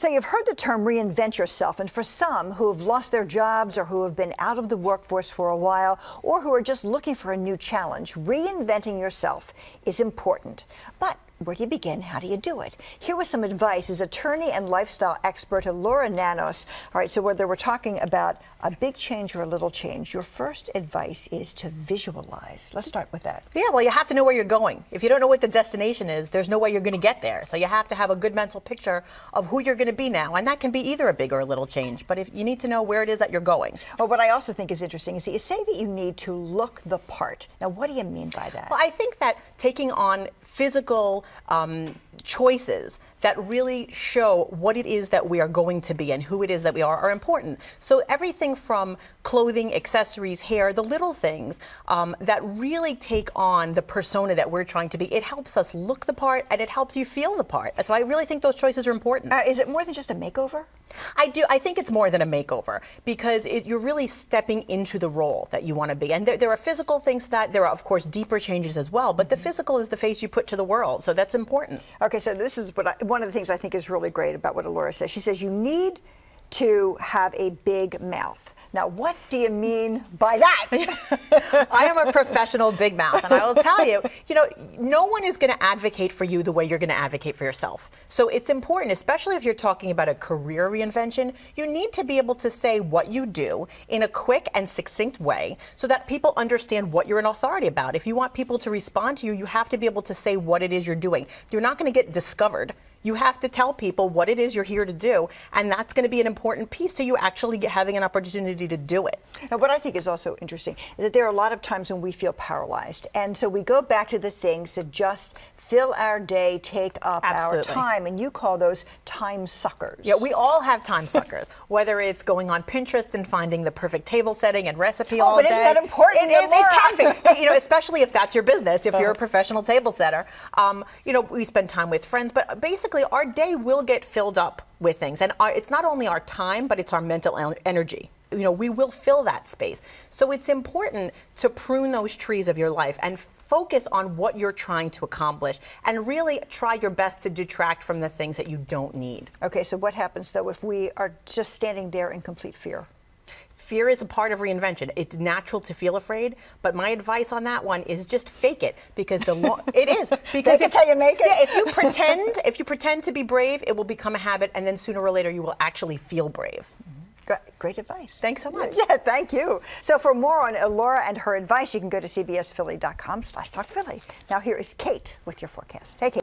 So you've heard the term reinvent yourself, and for some who have lost their jobs or who have been out of the workforce for a while or who are just looking for a new challenge, reinventing yourself is important. But where do you begin? How do you do it? Here was some advice as attorney and lifestyle expert Elura Nanos. All right, so whether we're talking about a big change or a little change, your first advice is to visualize. Let's start with that. Yeah, well, you have to know where you're going. If you don't know what the destination is, there's no way you're going to get there. So you have to have a good mental picture of who you're going to be now. And that can be either a big or a little change. But if you need to know where it is that you're going. Well, what I also think is interesting is that you say that you need to look the part. Now, what do you mean by that? Well, I think that taking on physical choices that really show what it is that we are going to be and who it is that we are important. So everything from clothing, accessories, hair, the little things that really take on the persona that we're trying to be. It helps us look the part and it helps you feel the part. So I really think those choices are important. Is it more than just a makeover? I do. I think it's more than a makeover because you're really stepping into the role that you want to be. And there are physical things that there are, of course, deeper changes as well. But the physical is the face you put to the world. So that's important. Okay, so this is one of the things I think is really great about what Elura says. She says you need to have a big mouth. Now, what do you mean by that? I am a professional big mouth, and I will tell you, no one is going to advocate for you the way you're going to advocate for yourself. So it's important, especially if you're talking about a career reinvention, you need to be able to say what you do in a quick and succinct way so that people understand what you're an authority about. If you want people to respond to you, you have to be able to say what it is you're doing. You're not going to get discovered. You have to tell people what it is you're here to do, and that's going to be an important piece to you actually having an opportunity to do it. Now, what I think is also interesting is that there are a lot of times when we feel paralyzed, and so we go back to the things that just fill our day, take up our time, and you call those time suckers. Yeah, we all have time suckers, whether it's going on Pinterest and finding the perfect table setting and recipe all day. Oh, but isn't that important? It can be, especially if that's your business, if you're a professional table setter. We spend time with friends, but basically our day will get filled up with things, and it's not only our time, but it's our mental energy. We will fill that space. So it's important to prune those trees of your life and focus on what you're trying to accomplish and really try your best to detract from the things that you don't need. Okay, so what happens though if we are just standing there in complete fear? Fear is a part of reinvention. It's natural to feel afraid, but my advice on that one is just fake it, because it is. Because fake it till you make it. If you pretend to be brave, it will become a habit, and then sooner or later you will actually feel brave. Great advice. Thanks so much. Yeah, thank you. So for more on Elura and her advice, you can go to cbsphilly.com/talkphilly. Now here is Kate with your forecast. Hey, Kate.